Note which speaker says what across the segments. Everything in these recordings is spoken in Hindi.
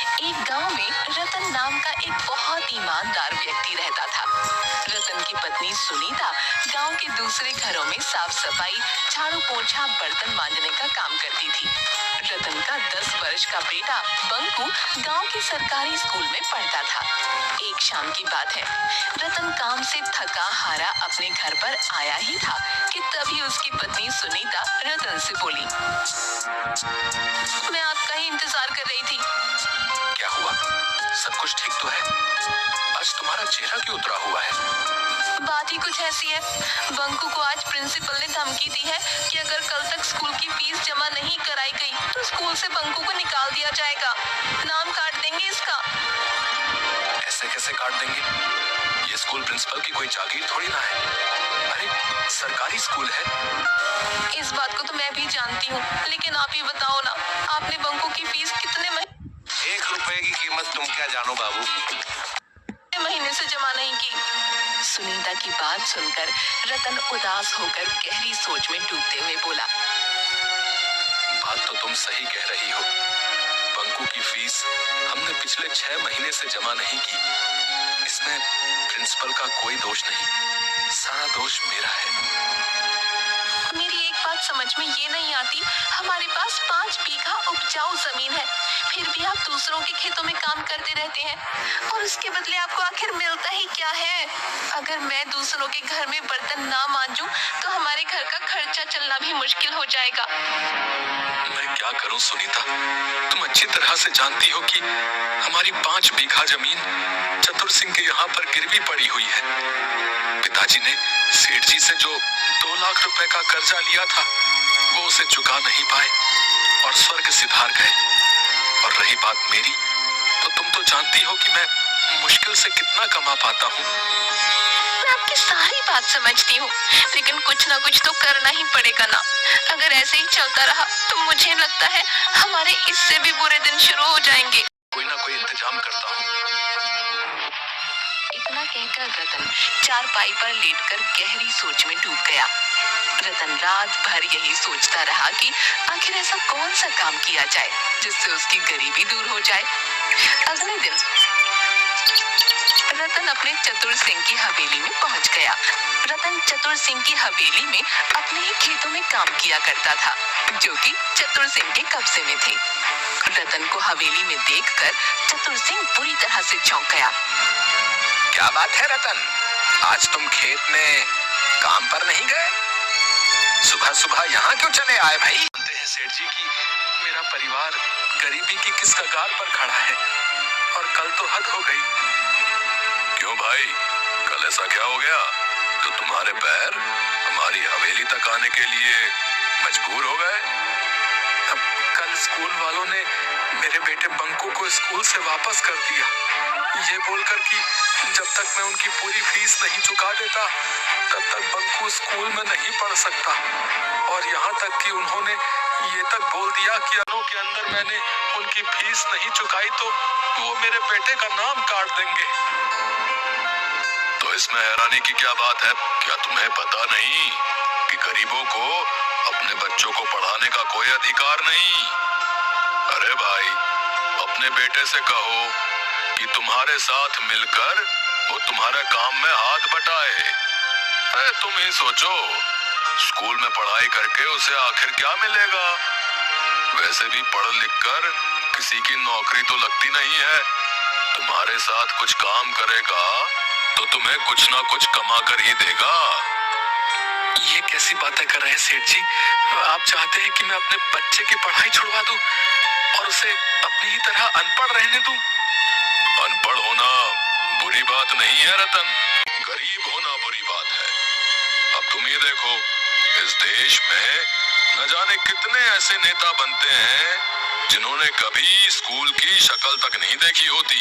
Speaker 1: एक गांव में रतन नाम का एक बहुत ईमानदार व्यक्ति रहता था। रतन की पत्नी सुनीता गांव के दूसरे घरों में साफ सफाई, झाड़ू पोछा, बर्तन मांजने का काम करती थी। रतन का 10 वर्ष का बेटा बंकू गांव के सरकारी स्कूल में पढ़ता था। एक शाम की बात है, रतन काम से थका हारा अपने घर पर आया ही था कि तभी उसकी पत्नी सुनीता रतन से बोली, मैं आपका ही इंतजार कर रही थी।
Speaker 2: क्या हुआ? सब कुछ ठीक तो है? आज तुम्हारा चेहरा क्यों उतरा हुआ है?
Speaker 1: बात ही कुछ ऐसी है, बंकू को आज प्रिंसिपल ने धमकी दी है कि अगर कल तक स्कूल की फीस जमा नहीं कराई गई तो स्कूल से बंकू को निकाल दिया जाएगा। नाम काट देंगे इसका।
Speaker 2: ऐसे कैसे काट देंगे? ये स्कूल प्रिंसिपल की कोई जागीर थोड़ी ना है। अरे सरकारी स्कूल है।
Speaker 1: इस बात को तो मैं भी जानती हूँ, लेकिन आप ही बताओ ना, आपने बंकू की फीस कितने
Speaker 3: 1 रुपए की कीमत तुम क्या जानो बाबू?
Speaker 1: महीने से जमा नहीं की। सुनीता की बात सुनकर रतन उदास होकर गहरी सोच में डूबते हुए बोला,
Speaker 2: बात तो तुम सही कह रही हो। बंकू की फीस हमने पिछले 6 महीने से जमा नहीं की। इसमें प्रिंसिपल का कोई दोष नहीं, सारा दोष मेरा है।
Speaker 1: मेरी एक बात समझ में ये नहीं आती, हमारे पास 5 बीघा उपजाऊ जमीन है, फिर भी आप दूसरों के खेतों में काम करते रहते हैं और उसके बदले आपको आखिर मिलता ही क्या है? अगर मैं दूसरों के घर में बर्तन ना मांजूं तो हमारे घर का खर्चा चलना भी मुश्किल हो जाएगा।
Speaker 2: मैं क्या करूं सुनीता? तुम अच्छी तरह से जानती हो कि हमारी 5 बीघा जमीन चतुर सिंह के यहाँ पर गिरवी पड़ी हुई है। पिताजी ने सेठ जी से जो 2 लाख रुपए का कर्जा लिया था वो उसे चुका नहीं पाए और स्वर्ग सिधार गए। और रही बात मेरी, तो तुम तो जानती हो कि मैं मुश्किल से कितना कमा पाता हूँ।
Speaker 1: मैं आपकी सारी बात समझती हूँ, लेकिन कुछ ना कुछ तो करना ही पड़ेगा ना। अगर ऐसे ही चलता रहा तो मुझे लगता है हमारे इससे भी बुरे दिन शुरू हो जाएंगे।
Speaker 2: कोई ना कोई इंतजाम करता हूँ।
Speaker 1: इतना कहकर रतन चारपाई पर लेटकर गहरी सोच में डूब गया। रतन रात भर यही सोचता रहा कि आखिर ऐसा कौन सा काम किया जाए जिससे उसकी गरीबी दूर हो जाए। अगले दिन रतन अपने चतुर सिंह की हवेली में पहुंच गया। रतन चतुर सिंह की हवेली में अपने ही खेतों में काम किया करता था, जो कि चतुर सिंह के कब्जे में थे। रतन को हवेली में देखकर चतुर सिंह बुरी तरह से चौंक गया।
Speaker 3: क्या बात है रतन, आज तुम खेत में काम पर नहीं गए? सुबह सुबह यहाँ क्यों चले आए भाई?
Speaker 2: जानते हैं सेठ जी कि मेरा परिवार गरीबी की किस कगार पर खड़ा है और कल तो हद हो गई। क्यों भाई, कल ऐसा क्या हो गया जो तुम्हारे पैर हमारी हवेली तक आने के लिए मजबूर हो गए? कल स्कूल वालों ने मेरे बेटे बंकू को स्कूल से वापस कर दिया, ये बोलकर कि जब तक मैं उनकी पूरी फीस नहीं चुका देता तब तक बंकू स्कूल में नहीं पढ़ सकता। और यहाँ तक कि उन्होंने ये तक बोल दिया कि दिनों के अंदर मैंने उनकी फीस नहीं चुकाई तो वो मेरे बेटे का नाम काट देंगे। तो इसमें हैरानी की क्या बात है? क्या तुम्हें पता नहीं कि गरीबों को अपने बच्चों को पढ़ाने का कोई अधिकार नहीं? अरे भाई, अपने बेटे से कहो कि तुम्हारे साथ मिलकर वो तुम्हारे काम में हाथ बटाए। अरे तुम ही सोचो, स्कूल में पढ़ाई करके उसे आखिर क्या मिलेगा? वैसे भी पढ़ लिख कर किसी की नौकरी तो लगती नहीं है। तुम्हारे साथ कुछ काम करेगा तो तुम्हें कुछ ना कुछ कमा कर ही देगा। ये कैसी बातें कर रहे हैं सेठ जी? आप चाहते हैं कि मैं अपने बच्चे की पढ़ाई छुड़वा दूं और उसे अपनी ही तरह अनपढ़ रहने दूं? अनपढ़ होना बुरी बात नहीं है रतन, गरीब होना बुरी बात है। अब तुम ही देखो, इस देश में न जाने कितने ऐसे नेता बनते हैं जिन्होंने कभी स्कूल की शक्ल तक नहीं देखी होती।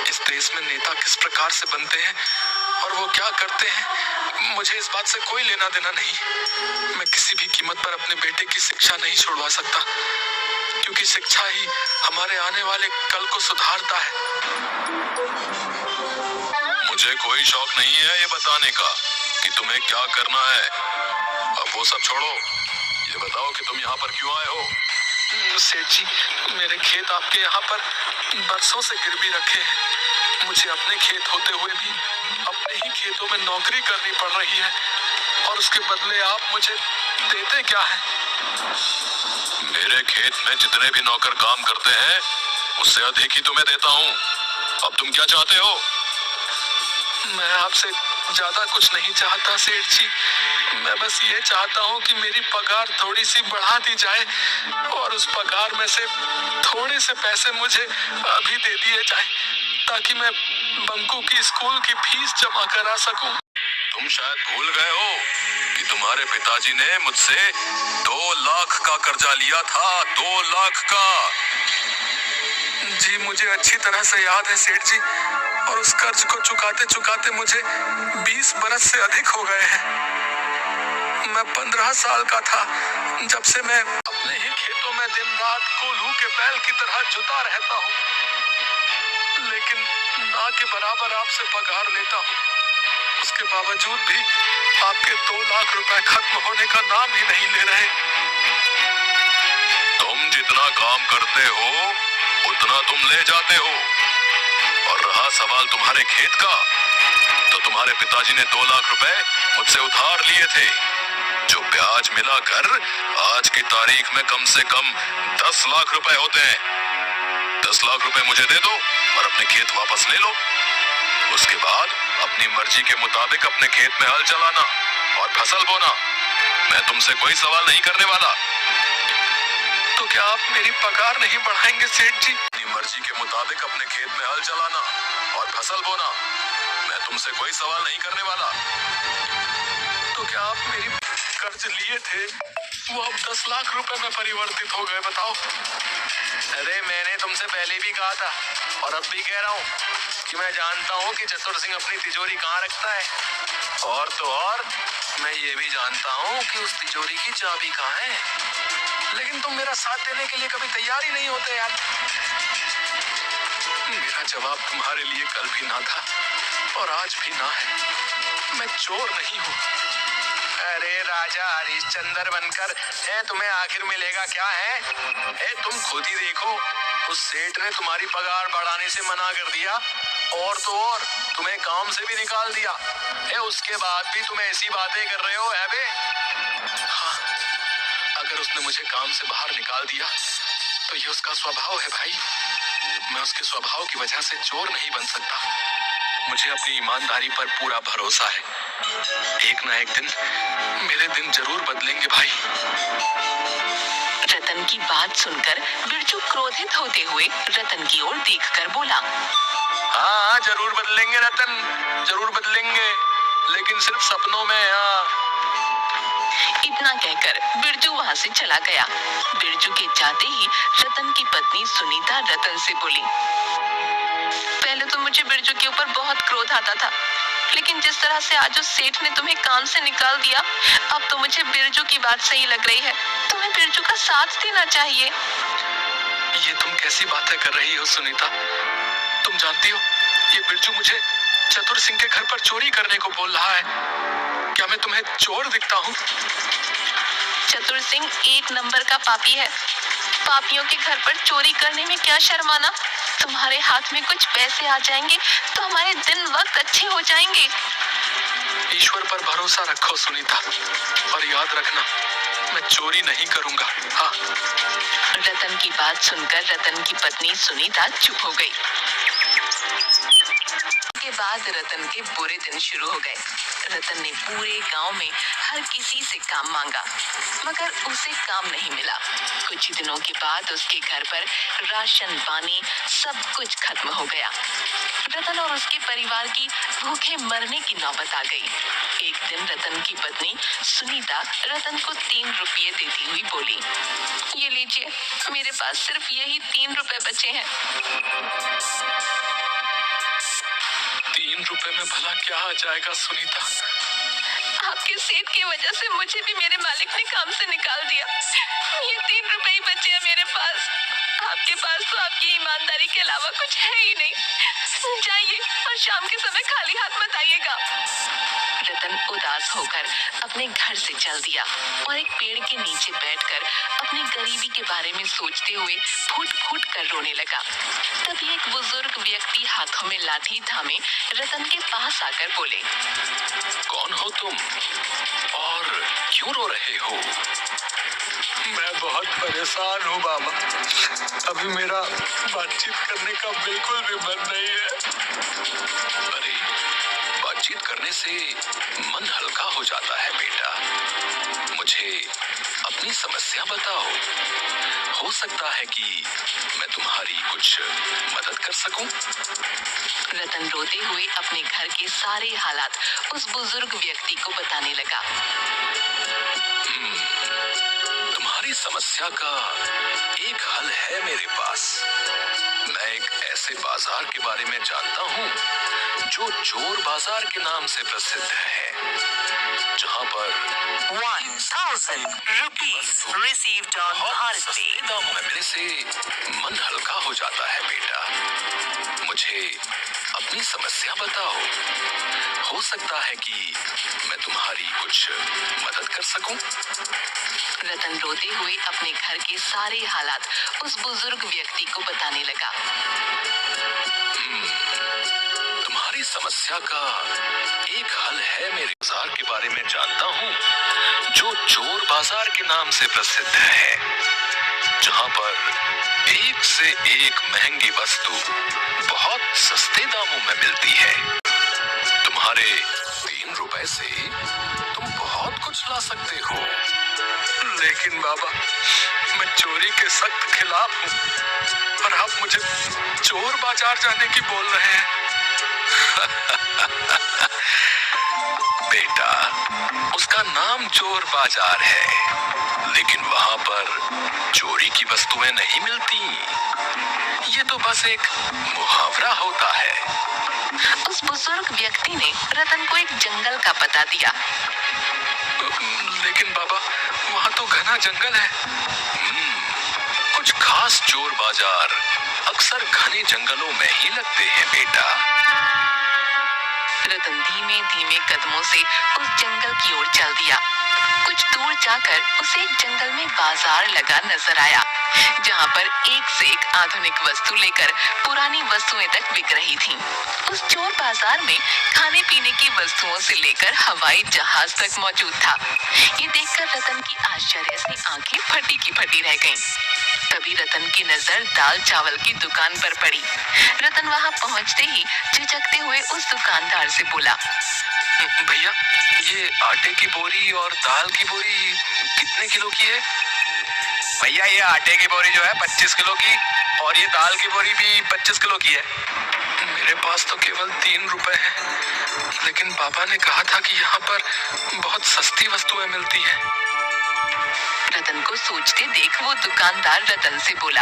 Speaker 2: इस देश में नेता किस प्रकार से बनते हैं और वो क्या करते हैं, मुझे इस बात से कोई लेना देना नहीं। मैं किसी भी कीमत पर अपने बेटे की शिक्षा नहीं छुड़वा सकता, क्योंकि शिक्षा ही हमारे आने वाले कल को सुधारता है। मुझे कोई शौक नहीं है ये बताने का कि तुम्हें क्या करना है। अब वो सब छोड़ो, ये बताओ कि तुम यहाँ पर क्यों आए हो?
Speaker 4: सेठ जी, मेरे खेत आपके यहाँ पर बरसों से गिरवी रखे हैं। मुझे अपने खेत होते हुए भी अपने ही खेतों में नौकरी करनी पड़ रही है, और उसके बदले आप मुझे देते क्या है?
Speaker 2: मेरे खेत में जितने भी नौकर काम करते हैं उससे अधिक ही तुम्हें देता हूँ। अब तुम क्या चाहते हो?
Speaker 4: मैं आपसे ज्यादा कुछ नहीं चाहता सेठ जी। मैं बस ये चाहता हूँ कि मेरी पगार थोड़ी सी बढ़ा दी जाए, और उस पगार में से थोड़े से पैसे मुझे अभी दे दिए जाए, ताकि मैं बंकू की स्कूल की फीस जमा करा सकूं।
Speaker 2: तुम शायद भूल गए हो कि तुम्हारे पिताजी ने मुझसे 2 लाख का कर्जा लिया था। 2 लाख का।
Speaker 4: जी, मुझे अच्छी तरह से याद है सेठ जी, और उस कर्ज को चुकाते चुकाते मुझे 20 बरस से अधिक हो गए हैं। मैं 15 साल का था जब से मैं अपने ही खेतों में दिन रात कोल्हू के बैल की तरह जुता रहता हूँ, लेकिन ना के बराबर आपसे पगार लेता हूँ। उसके बावजूद भी आपके 2 लाख रुपए खत्म होने का नाम ही नहीं ले रहे।
Speaker 2: तुम जितना काम करते हो उतना तुम ले जाते हो, और रहा सवाल तुम्हारे खेत का, तो तुम्हारे पिताजी ने 2 लाख रुपए मुझसे उधार लिए थे, जो ब्याज मिलाकर आज की तारीख में कम से कम 10 लाख रुपए होते हैं। 10 लाख रुपए मुझे दे दो और अपने खेत वापस ले लो। उसके बाद अपनी मर्जी के मुताबिक अपने खेत में हल चलाना और फसल बोना। मैं तुमसे कोई सवाल नहीं करने वाला।
Speaker 4: तो क्या आप मेरी पगार नहीं बढ़ाएंगे सेठ जी?
Speaker 2: अपनी मर्जी के मुताबिक अपने खेत में हल चलाना और फसल बोना। मैं तुमसे कोई सवाल नहीं करने वाला।
Speaker 4: तो क्या आप मेरी कर्ज लिए थे वो अब 10 लाख रुपए में परिवर्तित हो गए, बताओ?
Speaker 5: अरे मैंने तुमसे पहले भी कहा था और अब भी कह रहा हूँ कि मैं जानता हूँ कि चतुर सिंह अपनी तिजोरी कहाँ रखता है, और तो और मैं ये भी जानता हूँ कि उस तिजोरी की चाबी कहाँ है। लेकिन तुम मेरा साथ देने के लिए कभी तैयार ही नहीं होते यार।
Speaker 4: मेरा जवाब तुम्हारे लिए कल भी ना था और आज भी ना है। मैं चोर नहीं हूँ।
Speaker 5: अरे राजा हरिश्चंद्र बनकर है, तुम्हें आखिर मिलेगा क्या है? तुम खुद ही देखो, उस सेठ ने तुम्हारी पगार बढ़ाने से मना कर दिया, और तो और तुम्हें काम से भी निकाल दिया। उसके बाद भी तुम ऐसी बातें कर रहे हो है बे?
Speaker 4: हाँ, अगर उसने मुझे काम से बाहर निकाल दिया तो ये उसका स्वभाव है भाई। मैं उसके स्वभाव की वजह से चोर नहीं बन सकता। मुझे अपनी ईमानदारी पर पूरा भरोसा है। एक ना एक दिन मेरे दिन जरूर बदलेंगे भाई।
Speaker 1: रतन की बात सुनकर बिरजू क्रोधित होते हुए रतन की ओर देखकर बोला,
Speaker 5: हाँ जरूर बदलेंगे रतन, जरूर बदलेंगे, लेकिन सिर्फ सपनों में। हाँ।
Speaker 1: इतना कहकर बिरजू वहां से चला गया। बिरजू के जाते ही रतन की पत्नी सुनीता रतन से बोली, पहले तो मुझे बिरजू के ऊपर बहुत क्रोध आता था, लेकिन जिस तरह से आज उस सेठ ने तुम्हें काम से निकाल दिया, अब तो मुझे बिरजू की बात सही लग रही है। तुम्हें बिरजू का साथ देना चाहिए।
Speaker 4: ये तुम कैसी बातें कर रही हो सुनीता? तुम जानती हो ये बिरजू मुझे चतुर सिंह के घर पर चोरी करने को बोल रहा है। क्या मैं तुम्हें चोर दिखता हूँ?
Speaker 1: चतुर सिंह 1 नंबर का पापी है। पापियों के घर पर चोरी करने में क्या शर्माना। तुम्हारे हाथ में कुछ पैसे आ जाएंगे तो हमारे दिन वक्त अच्छे हो जाएंगे।
Speaker 4: ईश्वर पर भरोसा रखो सुनीता, और याद रखना मैं चोरी नहीं करूंगा। हाँ।
Speaker 1: रतन की बात सुनकर रतन की पत्नी सुनीता चुप हो गई। के बाद रतन के बुरे दिन शुरू हो गए। रतन ने पूरे गांव में हर किसी से काम मांगा, मगर उसे काम नहीं मिला। कुछ ही दिनों के बाद उसके घर पर राशन पानी सब कुछ खत्म हो गया। रतन और उसके परिवार की भूखे मरने की नौबत आ गई। एक दिन रतन की पत्नी सुनीता रतन को 3 रुपये देती हुई बोली, ये लीजिए, मेरे पास सिर्फ यही 3 रुपए बचे हैं।
Speaker 4: 3 रुपए में भला क्या आ जाएगा सुनीता?
Speaker 1: आपके सेठ की वजह से मुझे भी मेरे मालिक ने काम से निकाल दिया। ये 3 रुपए ही बचे हैं मेरे पास। आपके पास तो आपकी ईमानदारी के अलावा कुछ है ही नहीं। जाइए और शाम के समय खाली हाथ मत आइएगा। रतन उदास होकर अपने घर से चल दिया और एक पेड़ के नीचे बैठकर अपनी गरीबी के बारे बारे में सोचते हुए फूट फूट कर रोने लगा। तभी एक बुजुर्ग व्यक्ति हाथों में लाठी थामे रतन के पास आकर बोले,
Speaker 3: कौन हो तुम और क्यों रो रहे हो?
Speaker 4: मैं बहुत परेशान हूँ बाबा। अभी मेरा बातचीत करने का बिल्कुल भी मन नहीं है।
Speaker 3: अरे, बातचीत करने से मन हल्का हो जाता है बेटा। मुझे अपनी समस्या बताओ। हो सकता है कि मैं तुम्हारी कुछ मदद कर सकूं।
Speaker 1: रतन रोते हुए अपने घर के सारे हालात उस बुजुर्ग व्यक्ति को बताने लगा।
Speaker 3: तुम्हारी समस्या का एक हल है मेरे पास। मैं एक ऐसे बाजार के बारे में जानता हूँ जो चोर बाजार के नाम से प्रसिद्ध है, जहाँ पर
Speaker 1: 1000 rupees received on Bharat Pay।
Speaker 3: सस्ते दामों में मिलने से मन हल्का हो जाता है बेटा। मुझे अपनी समस्या बताओ। हो सकता है कि मैं तुम्हारी कुछ मदद कर सकूं।
Speaker 1: रतन रोते हुए अपने घर के सारे हालात उस बुजुर्ग व्यक्ति को बताने लगा।
Speaker 3: तुम्हारी समस्या का एक हल है मेरे बाजार के बारे में जानता हूँ जो चोर बाजार के नाम से प्रसिद्ध है, जहाँ पर एक से एक महंगी वस्तु बहुत सस्ते दामों में मिलती है। तुम्हारे 3 रुपए से तुम बहुत कुछ ला सकते हो।
Speaker 4: लेकिन बाबा, मैं चोरी के सख्त खिलाफ हूँ और आप मुझे चोर बाजार जाने की बोल रहे हैं।
Speaker 3: बेटा, उसका नाम चोर बाजार है, लेकिन वहाँ पर चोरी की वस्तुएं नहीं मिलती। ये तो बस एक मुहावरा होता है।
Speaker 1: उस बुजुर्ग व्यक्ति ने रतन को एक जंगल का पता दिया।
Speaker 4: लेकिन बाबा, वहाँ तो घना जंगल है।
Speaker 3: कुछ खास चोर बाजार अक्सर घने जंगलों में ही लगते हैं बेटा।
Speaker 1: रतन धीमे धीमे कदमों से उस जंगल की ओर चल दिया। कुछ दूर जाकर उसे एक जंगल में बाजार लगा नजर आया, जहाँ पर एक से एक आधुनिक वस्तु लेकर पुरानी वस्तुएं तक बिक रही थीं। उस चोर बाजार में खाने पीने की वस्तुओं से लेकर हवाई जहाज तक मौजूद था। ये देखकर रतन की आश्चर्य से आंखें फटी की फटी रह गईं। तभी रतन की नजर दाल चावल की दुकान पर पड़ी। रतन वहां पहुंचते ही झिझकते हुए उस दुकानदार से बोला,
Speaker 4: भैया, ये आटे की बोरी और दाल की बोरी कितने किलो की है?
Speaker 3: भैया, ये आटे की बोरी जो है 25 किलो की और ये दाल की बोरी भी 25 किलो की है।
Speaker 4: मेरे पास तो केवल 3 रुपए हैं, लेकिन पापा ने कहा था कि यहाँ पर बहुत सस्ती वस्तुएं मिलती हैं।
Speaker 1: रतन को सोचते देख वो दुकानदार रतन से बोला,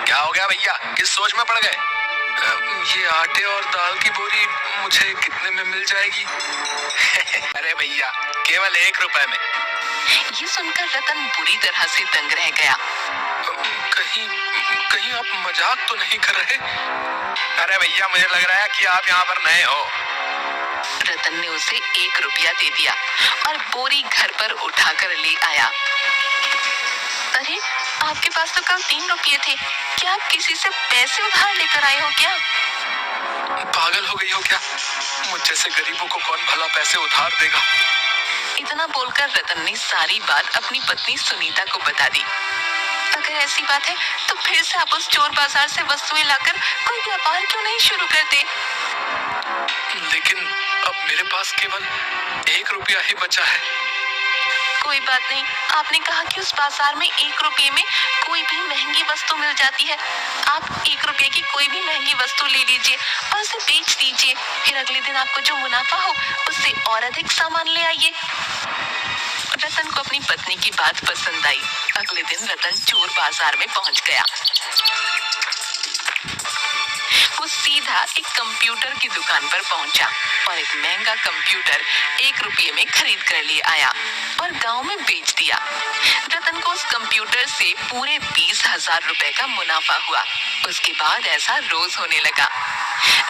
Speaker 3: क्या हो गया भैया, किस सोच में पड़ गए?
Speaker 4: ये आटे और दाल की बोरी मुझे कितने में मिल जाएगी?
Speaker 3: अरे भैया, केवल 1 रुपए में।
Speaker 1: ये सुनकर रतन बुरी तरह से दंग रह गया।
Speaker 4: कहीं आप मजाक तो नहीं कर रहे?
Speaker 3: अरे भैया, मुझे लग रहा है कि आप यहाँ पर नए हो।
Speaker 1: रतन ने उसे 1 रुपया दे दिया और बोरी घर पर उठाकर ले आया। अरे, आपके पास तो कल 3 रुपये थे। क्या आप किसी से पैसे उधार लेकर आए हो क्या?
Speaker 4: पागल हो गई हो क्या? मुझ जैसे गरीबों को कौन भला पैसे उधार देगा?
Speaker 1: इतना बोलकर रतन ने सारी बात अपनी पत्नी सुनीता को बता दी। अगर ऐसी बात है तो फिर से आप उस चोर बाजार से वस्तुएं लाकर कोई व्यापार क्यों नहीं शुरू करते?
Speaker 4: लेकिन अब मेरे पास केवल 1 रुपया ही बचा है।
Speaker 1: कोई बात नहीं, आपने कहा कि उस बाजार में 1 रुपये में कोई भी महंगी वस्तु मिल जाती है। आप 1 रुपये की कोई भी महंगी वस्तु ले लीजिए और उसे बेच दीजिए। फिर अगले दिन आपको जो मुनाफा हो उससे और अधिक सामान ले आइए। रतन को अपनी पत्नी की बात पसंद आई। अगले दिन रतन चोर बाजार में पहुंच गया। वो सीधा एक कंप्यूटर की दुकान पर पहुंचा और एक महंगा कंप्यूटर 1 रुपये में खरीद कर ले आया और गांव में बेच दिया। रतन को उस कंप्यूटर से पूरे 20,000 रुपए का मुनाफा हुआ। उसके बाद ऐसा रोज होने लगा।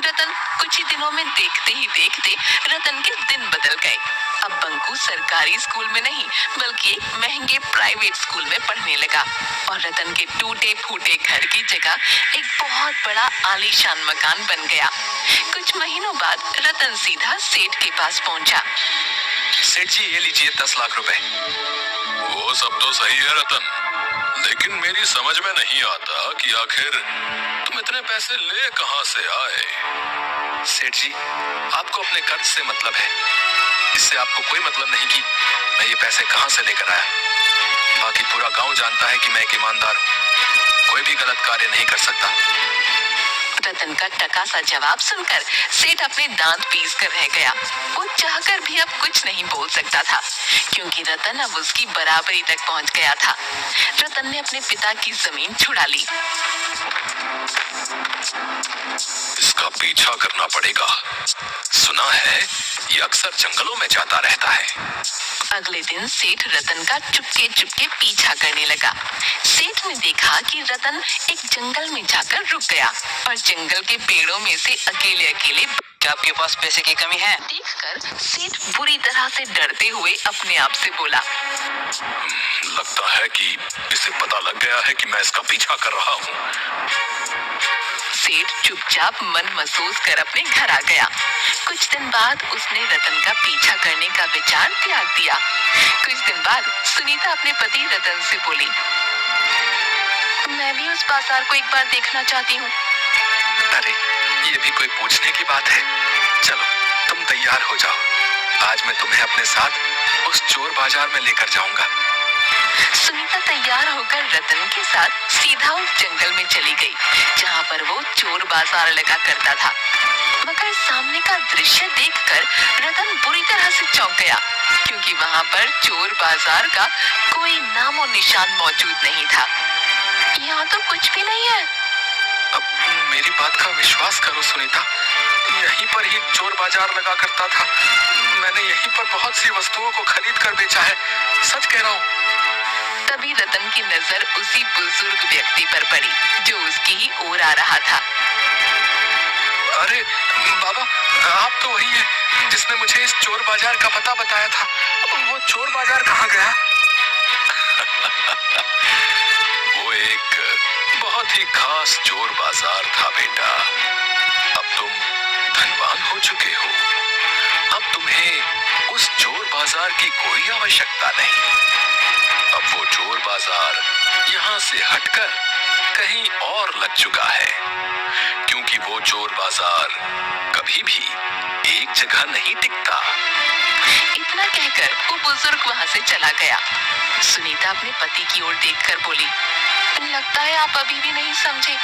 Speaker 1: रतन कुछ ही दिनों में देखते ही देखते रतन के दिन बदल गए। अब बंकू सरकारी स्कूल में नहीं बल्कि एक महंगे प्राइवेट स्कूल में पढ़ने लगा और रतन के टूटे फूटे घर की जगह एक बहुत बड़ा आलीशान मकान बन गया। कुछ महीनों बाद रतन सीधा सेठ के पास पहुंचा।
Speaker 3: सेठ जी, ये लीजिए 10 लाख रुपए।
Speaker 2: वो सब तो सही है रतन, लेकिन मेरी समझ में नहीं आता कि आखिर तुम इतने पैसे ले कहां से आए।
Speaker 3: सेठ जी, आपको अपने कर्ज से मतलब है, इससे आपको कोई मतलब नहीं कि मैं ये पैसे कहां से लेकर आया। बाकी पूरा गांव जानता है कि मैं एक ईमानदार हूँ, कोई भी गलत कार्य नहीं कर सकता।
Speaker 1: रतन का टका सा जवाब सुनकर सेठ अपने दांत पीस कर रह गया। वो चाहकर भी अब कुछ नहीं बोल सकता था क्योंकि रतन अब उसकी बराबरी तक पहुंच गया था। रतन ने अपने पिता की जमीन छुड़ा ली।
Speaker 3: इसका पीछा करना पड़ेगा। सुना है ये अक्सर जंगलों में जाता रहता है।
Speaker 1: अगले दिन सेठ रतन का चुपके चुपके पीछा करने लगा। सेठ ने देखा कि रतन एक जंगल में जाकर रुक गया और जंगल के पेड़ों में से अकेले अकेले
Speaker 6: क्या आपके पास पैसे की कमी है?
Speaker 1: देखकर सेठ बुरी तरह से डरते हुए अपने आप से बोला।
Speaker 2: लगता है कि इसे पता लग गया है कि मैं इसका पीछा कर रहा हूँ।
Speaker 1: सेठ चुपचाप मन महसूस कर अपने घर आ गया। कुछ दिन बाद उसने रतन का पीछा करने का विचार त्याग दिया। कुछ दिन बाद सुनीता अपने पति रतन से बोली, मैं भी उस बाजार को एक बार देखना चाहती हूँ।
Speaker 3: अरे ये भी कोई पूछने की बात है। चलो तुम तैयार हो जाओ, आज मैं तुम्हें अपने साथ उस चोर बाजार में लेकर जाऊंगा।
Speaker 1: सुनीता तैयार होकर रतन के साथ सीधा उस जंगल में चली गई जहाँ पर वो चोर बाजार लगा करता था। मगर सामने का दृश्य देखकर रतन बुरी तरह से चौंक गया क्योंकि वहाँ पर चोर बाजार का कोई नामो निशान मौजूद नहीं था। यहाँ तो कुछ भी नहीं है।
Speaker 3: अब मेरी बात का विश्वास करो सुनीता, यहीं पर ही चोर बाजार लगा करता था। मैंने यहीं पर बहुत सी वस्तुओं को खरीद कर बेचा है, सच कह रहा हूँ।
Speaker 1: तभी रतन की नजर उसी बुजुर्ग व्यक्ति पर पड़ी जो उसकी ही ओर आ रहा था।
Speaker 3: अरे बाबा, आप तो वही है जिसने मुझे इस चोर बाजार का पता बताया था। वो चोर बाजार कहाँ गया?
Speaker 2: वो एक बहुत ही खास चोर बाजार था बेटा। अब तुम धनवान हो चुके हो, अब तुम्हें उस चोर बाजार की कोई आवश्यकता नहीं। अब वो चोर बाजार यहाँ से हटकर कहीं और लग चुका है, क्योंकि वो चोर बाजार कभी भी एक जगह नहीं टिकता।
Speaker 1: इतना कहकर वो बुजुर्ग वहाँ से चला गया। सुनीता अपने पति की ओर देखकर बोली, लगता है आप अभी भी नहीं समझे।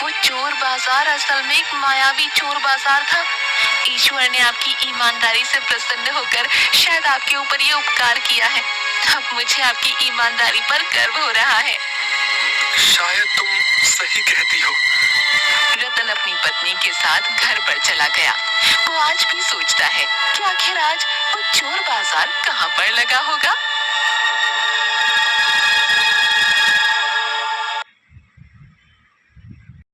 Speaker 1: वो चोर बाजार असल में एक मायावी चोर बाजार था। ईश्वर ने आपकी ईमानदारी से प्रसन्न होकर शायद आपके ऊपर ये उपकार किया है। अब मुझे आपकी ईमानदारी पर गर्व हो रहा है।
Speaker 3: शायद तुम सही कहती हो।
Speaker 1: रतन अपनी पत्नी के साथ घर पर चला गया। वो आज भी सोचता है कि आखिर आज वो चोर बाजार कहाँ पर लगा होगा।